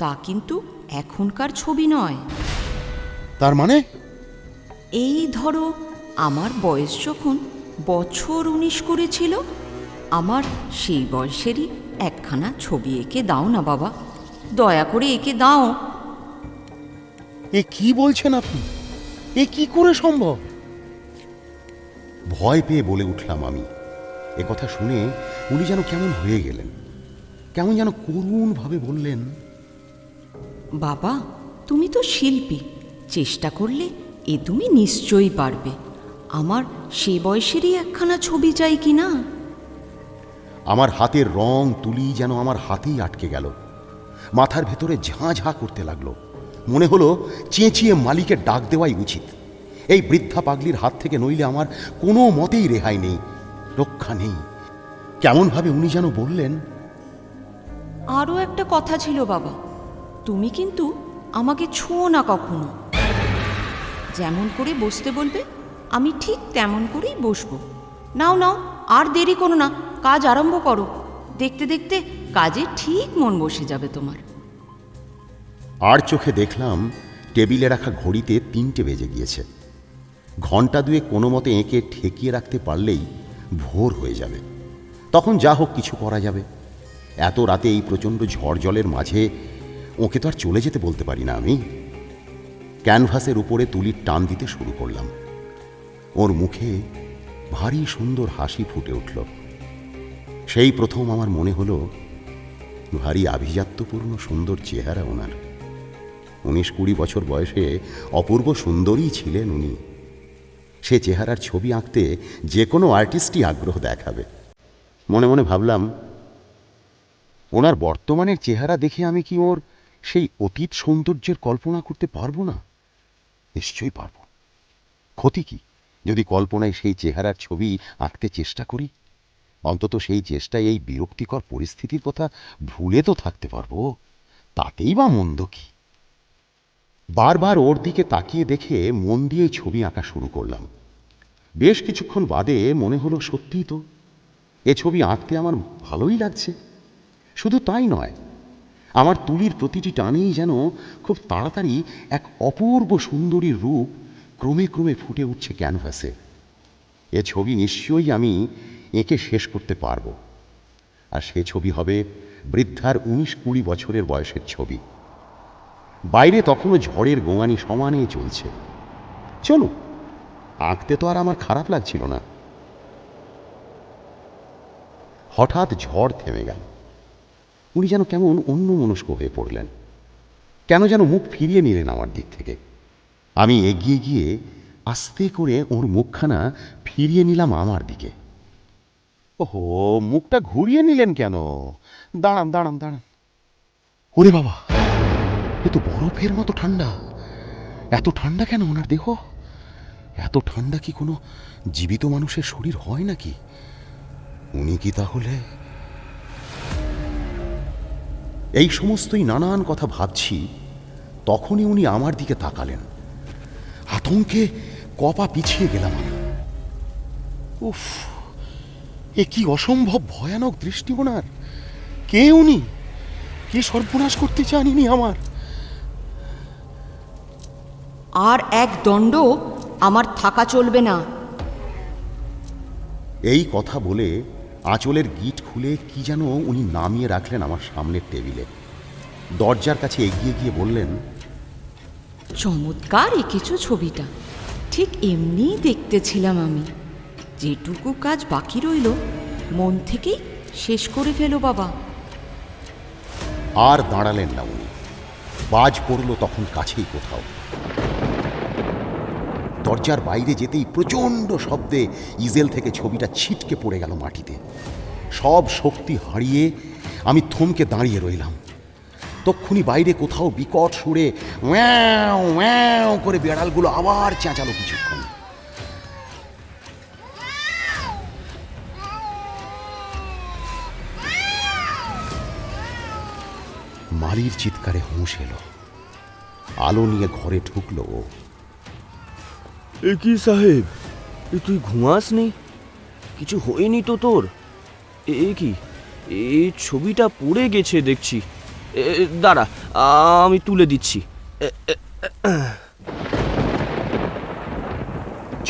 তা কিন্তু এখনকার ছবি নয়। তার মানে? এই ধরো, আমার বয়স যখন বছর 19 করেছিল, আমার সেই বয়সেরই একখানা ছবি এঁকে দাও না বাবা, দয়া করে এঁকে দাও। এ কি বলছেন আপনি? এ কি করে সম্ভব? ভয় পেয়ে বলে উঠলাম আমি। এ কথা শুনে উনি যেন কেমন হয়ে গেলেন, কেমন যেন করুণভাবে বললেন, বাবা, তুমি তো শিল্পী, চেষ্টা করলে এ তুমি নিশ্চয়ই পারবে। আমার সে বয়সেরই একখানা ছবি চাই কি না? আমার হাতের রং তুলি যেন আমার হাতেই আটকে গেল। মাথার ভেতরে ঝাঁ ঝাঁ করতে লাগলো। মনে হলো চেঁচিয়ে মালিকের ডাক দেওয়াই উচিত। এই বৃদ্ধা পাগলির হাত থেকে নইলে আমার কোনো মতেই রেহাই নেই, রক্ষা নেই। কেমনভাবে উনি যেন বললেন, আরও একটা কথা ছিল বাবা, তুমি কিন্তু আমাকে ছুঁয়ো না কখনো। যেমন করে বসতে বলবে আমি ঠিক তেমন করেই বসবো। নাও নাও, আর দেরি করো না, কাজ আরম্ভ করো। দেখতে দেখতে কাজে ঠিক মন বসে যাবে তোমার। আর চোখে দেখলাম টেবিলে রাখা ঘড়িতে 3টে বেজে গিয়েছে। ঘণ্টা দুয়ে কোনো মতে এঁকে ঠেকিয়ে রাখতে পারলেই ভোর হয়ে যাবে। তখন যা হোক কিছু করা যাবে। এত রাতে এই প্রচণ্ড ঝড় জলের মাঝে ওকে তো আর চলে যেতে বলতে পারি না আমি। ক্যানভাসের উপরে তুলির টান দিতে শুরু করলাম। ওর মুখে ভারী সুন্দর হাসি ফুটে উঠল। সেই প্রথম আমার মনে হলো ভারী আভিজাত্যপূর্ণ সুন্দর চেহারা ওনার। 19-20 বছর বয়সে অপূর্ব সুন্দরী ছিলেন উনি। সে চেহারার ছবি আঁকতে যে কোনো আর্টিস্টই আগ্রহ দেখাবে। মনে মনে ভাবলাম, ওনার বর্তমানের চেহারা দেখে আমি কি ওর সেই অতীত সৌন্দর্যের কল্পনা করতে পারবো না? নিশ্চয়ই পারব। ক্ষতি কি যদি কল্পনায় সেই চেহারার ছবি আঁকতে চেষ্টা করি? অন্তত সেই চেষ্টায় এই বিরক্তিকর পরিস্থিতির কথা ভুলে তো থাকতে পারবো। তাতেই বা মন্দ কি? বারবার ওর দিকে তাকিয়ে দেখে মন দিয়ে ছবি আঁকা শুরু করলাম। বেশ কিছুক্ষণ বাদে মনে হলো সত্যিই তো এ ছবি আঁকতে আমার ভালোই লাগছে। শুধু তাই নয়, আমার তুলির প্রতিটি টানেই যেন খুব তাড়াতাড়ি এক অপূর্ব সুন্দরীর রূপ ক্রমে ক্রমে ফুটে উঠছে ক্যানভাসে। এ ছবি নিশ্চয়ই আমি এঁকে শেষ করতে পারবো। আর সে ছবি হবে বৃদ্ধার 19-20 বছরের বয়সের ছবি। বাইরে তখনও ঝড়ের গোঙানি সমানে চলছে। চলো, আঁকতে তো আর আমার খারাপ লাগছিল না। হঠাৎ ঝড় থেমে গেল। উনি যেন কেমন অন্যমনস্ক হয়ে পড়লেন, কেন যেন মুখ ফিরিয়ে নিলেন আমার দিক থেকে। আমি এগিয়ে গিয়ে আস্তে করে ওর মুখখানা ফিরিয়ে নিলাম আমার দিকে। ওহো, মুখটা ঘুরিয়ে নিলেন কেন? দাঁড়ান দাঁড়ান দাঁড়ান। ওরে বাবা, এ তো বরফের মতো ঠান্ডা। এত ঠান্ডা কেন ওনার দেহ? এত ঠান্ডা কি কোনো জীবিত মানুষের শরীর হয় নাকি? উনি কি তাহলে? এই সমস্তই নানান কথা ভাবছি, তখনই উনি আমার দিকে তাকালেন। আতঙ্কে কপা পিছিয়ে গেলাম আমি। উফ, এ কি অসম্ভব ভয়ানক দৃষ্টি ওনার! কে উনি? কি সর্বনাশ করতে চান ইনি আমার? আর এক দণ্ড আমার থাকা চলবে না। এই কথা বলে আঁচলের গিট খুলে কি যেন উনি নামিয়ে রাখলেন আমার সামনের টেবিলে। দরজার কাছে এগিয়ে গিয়ে বললেন, চমৎকার এঁকেছো ছবিটা। ঠিক এমনিই দেখতেছিলাম আমি। যেটুকু কাজ বাকি রইল মন থেকেই শেষ করে ফেলো বাবা। আর দাঁড়ালেন না উনি। বাজ পড়ল তখন কাছেই কোথাও। দরজার বাইরে যেতেই প্রচণ্ড শব্দে ইজেল থেকে ছবিটা ছিটকে পড়ে গেল মাটিতে। সব শক্তি হারিয়ে আমি থমকে দাঁড়িয়ে রইলাম। তক্ষুনি বাইরে কোথাও বিকট সুরে ওয়াও ওয়াও করে বেড়ালগুলো আবার চেঁচালো কিছুক্ষণ। মালির চিৎকারে হুঁশ এলো। আলো নিয়ে ঘরে ঢুকলো ও। এ কি সাহেব, এ তুই ঘুমাস নি? কিছু হয়নি তো তোর? এ কি, এই ছবিটা পড়ে গেছে দেখছি। দাঁড়া, আমি তুলে দিচ্ছি।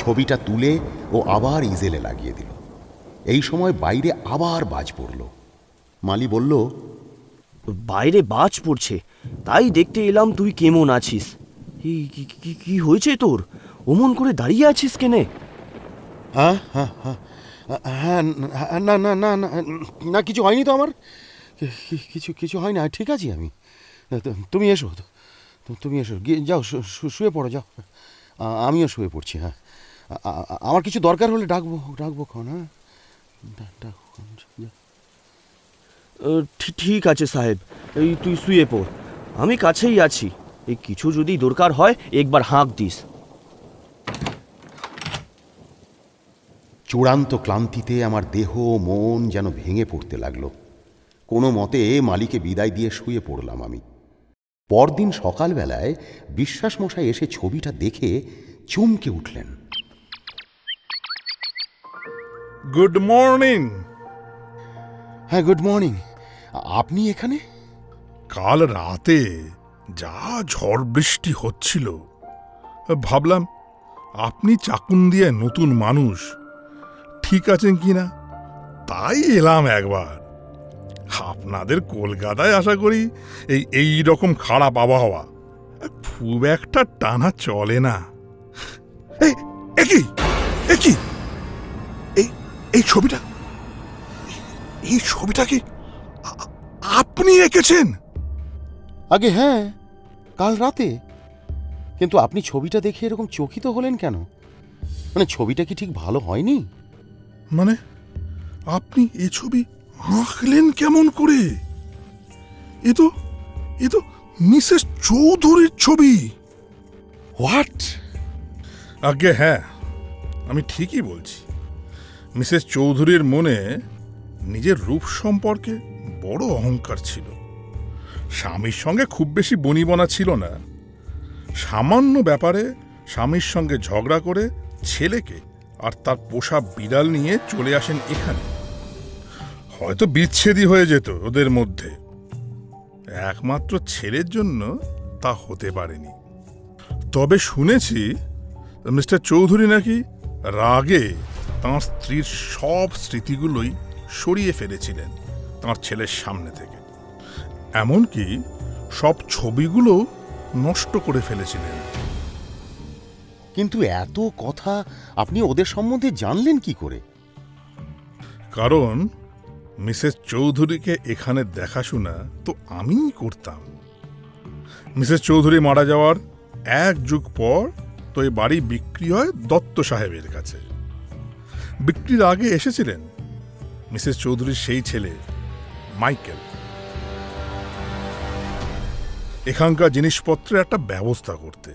ছবিটা তুলে ও আবার ইজেলে লাগিয়ে দিল। এই সময় বাইরে আবার বাজ পড়ল। মালি বলল, বাইরে বাজ পড়ছে, তাই দেখতে এলাম তুই কেমন আছিস। কি হয়েছে তোর? অমন করে দাঁড়িয়ে আছিস কেনে? হ্যাঁ হ্যাঁ হ্যাঁ হ্যাঁ, না না না না না, কিছু হয়নি তো আমার। কিছু কিছু হয় না, ঠিক আছি আমি। তুমি এসো, তুমি এসো, গিয়ে যাও, শুয়ে পড়ো, যাও। আমিও শুয়ে পড়ছি। হ্যাঁ, আমার কিছু দরকার হলে ডাকবো ডাকবো ক্ষণ। হ্যাঁ, ঠিক আছে সাহেব, এই তুই শুয়ে পড়, আমি কাছেই আছি। এই কিছু যদি দরকার হয় একবার হাঁক দিস। চূড়ান্ত ক্লান্তিতে আমার দেহ মন যেন ভেঙে পড়তে লাগলো। কোনো মতে মালিকে বিদায় দিয়ে শুয়ে পড়লাম আমি। পরদিন সকালবেলায় বিশ্বাস মশাই এসে ছবিটা দেখে চমকে উঠলেন। Good morning. হ্যাঁ, গুড মর্নিং। আপনি এখানে? কাল রাতে যা ঝড় বৃষ্টি হচ্ছিল, ভাবলাম আপনি চাকুন্দিয়ায় নতুন মানুষ, ঠিক আছেন কিনা, তাই এলাম একবার। আপনাদের কলকাতায় আশা করি এই রকম খারাপ আবহাওয়া খুব একটা টানা চলে না। এই একই একই এই এই ছবিটা, এই ছবিটা কি আপনি এঁকেছেন? আগে হ্যাঁ, কাল রাতে। কিন্তু আপনি ছবিটা দেখে এরকম চকিত হলেন কেন? মানে ছবিটা কি ঠিক ভালো হয়নি? মানে আপনি এ ছবি আঁকলেন কেমন করে? এ তো মিসেস চৌধুরীর ছবি। হোয়াট? আগে হ্যাঁ, আমি ঠিকই বলছি। মিসেস চৌধুরীর মনে নিজের রূপ সম্পর্কে বড় অহংকার ছিল। স্বামীর সঙ্গে খুব বেশি বনিবনা ছিল না। সামান্য ব্যাপারে স্বামীর সঙ্গে ঝগড়া করে ছেলেকে আর তার পোষা বিড়াল নিয়ে চলে আসেন এখানে। হয়তো বিচ্ছেদই হয়ে যেত ওদের মধ্যে। একমাত্র ছেলের জন্য তা হতে পারেনি। তবে শুনেছি মিস্টার চৌধুরী নাকি রাগে তাঁর স্ত্রীর সব স্মৃতিগুলোই সরিয়ে ফেলেছিলেন তাঁর ছেলের সামনে থেকে। এমনকি সব ছবিগুলো নষ্ট করে ফেলেছিলেন। কিন্তু এত কথা আপনি ওদের সম্বন্ধে জানলেন কি করে? কারণ মিসেস চৌধুরীকে এখানে দেখাশোনা তো আমিই করতাম। মিসেস চৌধুরী মারা যাওয়ার 1 যুগ পর তো এই বাড়ি বিক্রি হয় দত্ত সাহেবের কাছে। বিক্রির আগে এসেছিলেন মিসেস চৌধুরীর সেই ছেলে মাইকেল। এখানকার জিনিসপত্রের একটা ব্যবস্থা করতে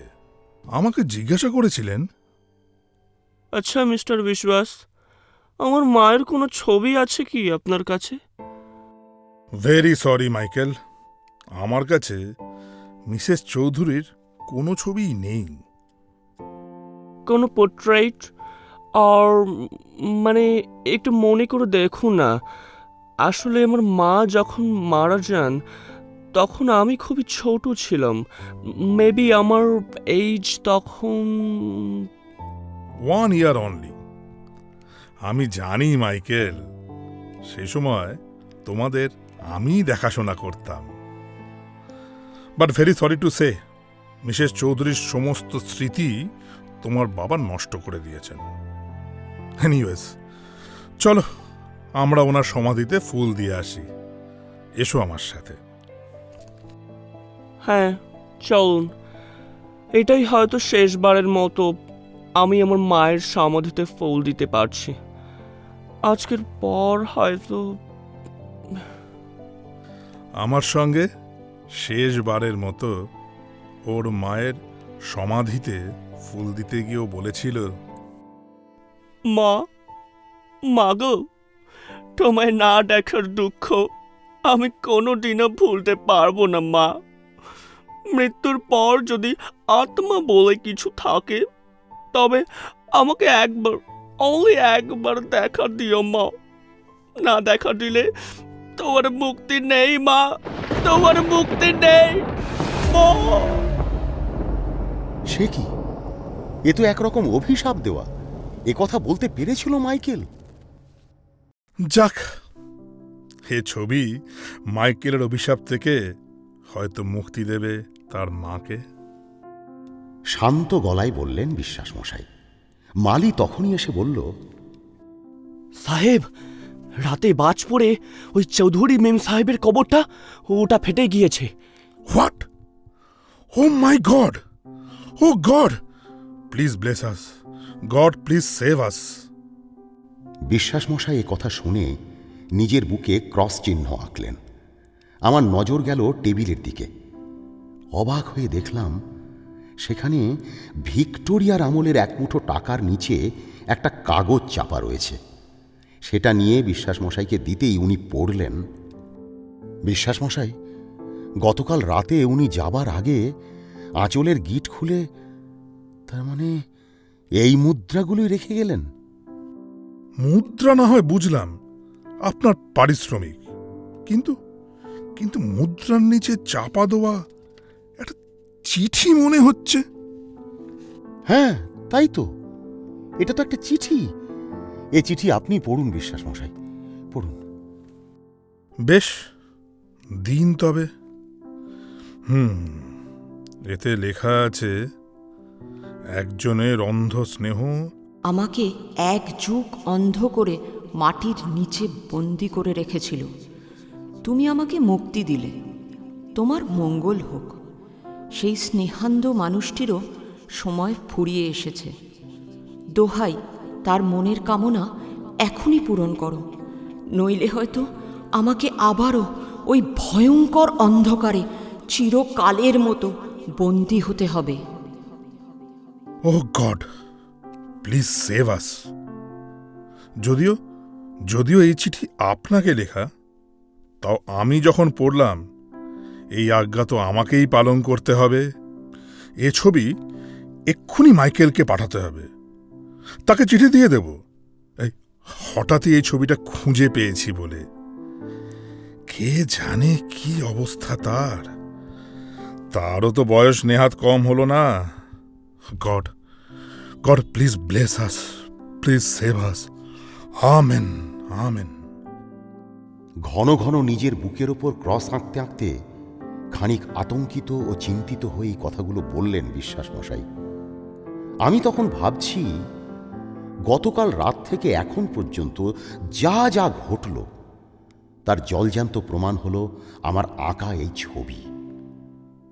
আমাকে জিজ্ঞাসা করেছিলেন। আচ্ছা মিস্টার বিশ্বাস, আমার মায়ের কোনো ছবি আছে কি আপনার কাছে? ভেরি সরি মাইকেল, আমার কাছে মিসেস চৌধুরীর কোনো ছবিই নেই। কোনো পোর্ট্রেট? আর মানে একটু মনে করে দেখুন না। আসলে আমার মা যখন মারা যান তখন আমি খুবই ছোট ছিলাম। মেবি আমার এইজ তখন 1 year অনলি। আমি জানি মাইকেল, সেই সময় তোমাদের আমি দেখাশোনা করতাম। But very sorry to say, Mrs চৌধুরীর সমস্ত স্মৃতি তোমার বাবা নষ্ট করে দিয়েছেন। এনিওয়েজ, চলো আমরা ওনার সমাধিতে ফুল দিয়ে আসি। এসো আমার সাথে। হ্যাঁ চলুন। এটাই হয়তো শেষবারের মতো আমি আমার মায়ের সমাধিতে ফুল দিতে পারছি। আজকের পর হয়তো আমার সঙ্গে শেষবারের মতো ওর মায়ের সমাধিতে ফুল দিতে গিয়েও বলেছিল, মা গো, তোমায় না দেখার দুঃখ আমি কোনোদিনও ভুলতে পারবো না মা। মৃত্যুর পর যদি আত্মা বলে কিছু থাকে তবে আমাকে একবার, only একবার দেখা দিও মা। না দেখা দিলে তোমার মুক্তি নেই মা, তোমার মুক্তি নেই মা। সে কি? এ তো একরকম অভিশাপ দেওয়া। এ কথা বলতে পেরেছিল মাইকেল? যাক, এ ছবি মাইকেলের অভিশাপ থেকে হয়তো মুক্তি দেবে তার মাকে। শান্ত গলায় বললেন বিশ্বাস মশাই। মালি তখনই এসে বলল, সাহেব, রাতে বাজ পড়ে ওই চৌধুরী মেম সাহেবের কবরটা ওটা ফেটে গিয়েছে। What? Oh my god! Oh god! Please bless us. God please save us. বিশ্বাস মশাই এ কথা শুনে নিজের বুকে ক্রস চিহ্ন আঁকলেন। আমার নজর গেল টেবিলের দিকে। অবাক হয়ে দেখলাম সেখানে ভিক্টোরিয়ার আমলের 1 মুঠো টাকার নিচে একটা কাগজ চাপা রয়েছে। সেটা নিয়ে বিশ্বাস মশাইকে দিতেই উনি পড়লেন, বিশ্বাস মশাই, গতকাল রাতে উনি যাবার আগে আঁচলের গিট খুলে, তার মানে এই মুদ্রাগুলোই রেখে গেলেন। মুদ্রা না হয় বুঝলাম, আপনার পারিশ্রমিক, কিন্তু কিন্তু মুদ্রার নিচে চাপা দেওয়া একটা চিঠি মনে হচ্ছে। হ্যাঁ তাই তো, এটা তো একটা চিঠি। এ চিঠি আপনি পড়ুন বিশ্বাস মশাই, পড়ুন। বেশ, দিন তবে। এতে লেখা আছে, একজনের অন্ধ স্নেহ। আমাকে এক যুগ অন্ধ করে মাটির নিচে বন্দি করে রেখেছিল। তুমি আমাকে মুক্তি দিলে। তোমার মঙ্গল হোক। সেই স্নেহান্ধ মানুষটিরও সময় ফুরিয়ে এসেছে। দোহাই, তার মনের কামনা এখনই পূরণ করো, নইলে হয়তো আমাকে আবারও ওই ভয়ঙ্কর অন্ধকারে চিরকালের মতো বন্দী হতে হবে। ও গড, প্লিজ সেভ আস। যদিও এই চিঠি আপনাকে লেখা, তাও আমি যখন পড়লাম, এই আজ্ঞা তো আমাকেই পালন করতে হবে। এ ছবি এক্ষুনি মাইকেলকে পাঠাতে হবে, তাকে চিঠি দিয়ে দেব। এই হঠাৎই এই ছবিটা খুঁজে পেয়েছি বলে। কে জানে কি অবস্থা তারও তো বয়স নেহাত কম হলো না। God, please bless us, please save us. Amen, amen. ঘন ঘন নিজের বুকের ওপর ক্রস আঁকতে আঁকতে খানিক আতঙ্কিত ও চিন্তিত হয়ে এই কথাগুলো বললেন বিশ্বাস মশাই। আমি তখন ভাবছি, গতকাল রাত থেকে এখন পর্যন্ত যা যা ঘটল তার জলজ্যান্ত প্রমাণ হলো আমার আঁকা এই ছবি।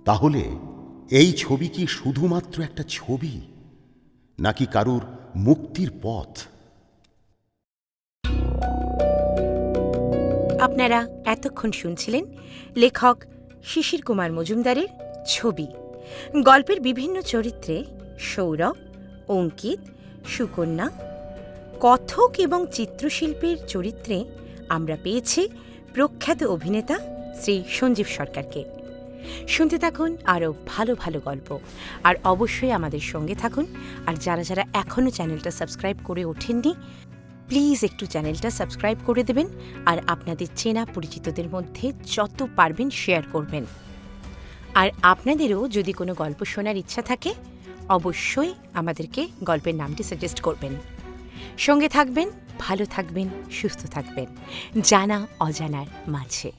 তাহলে এই ছবি কি শুধুমাত্র একটা ছবি, নাকি কারুর মুক্তির পথ? আপনারা এতক্ষণ শুনছিলেন লেখক শিশির কুমার মজুমদারের ছবি। গল্পের বিভিন্ন চরিত্রে সৌরভ, অঙ্কিত, সুকন্যা, কথক এবং চিত্রশিল্পীর চরিত্রে আমরা পেয়েছি প্রখ্যাত অভিনেতা শ্রী সঞ্জীব সরকারকে। শুনতে থাকুন আরও ভালো ভালো গল্প, আর অবশ্যই আমাদের সঙ্গে থাকুন। আর যারা যারা এখনও চ্যানেলটা সাবস্ক্রাইব করে ওঠেননি, প্লিজ একটু চ্যানেলটা সাবস্ক্রাইব করে দেবেন, আর আপনাদের চেনা পরিচিতদের মধ্যে যত পারবেন শেয়ার করবেন। আর আপনাদেরও যদি কোনো গল্প শোনার ইচ্ছা থাকে, অবশ্যই আমাদেরকে গল্পের নামটি সাজেস্ট করবেন। সঙ্গে থাকবেন, ভালো থাকবেন, সুস্থ থাকবেন, জানা অজানার মাঝে।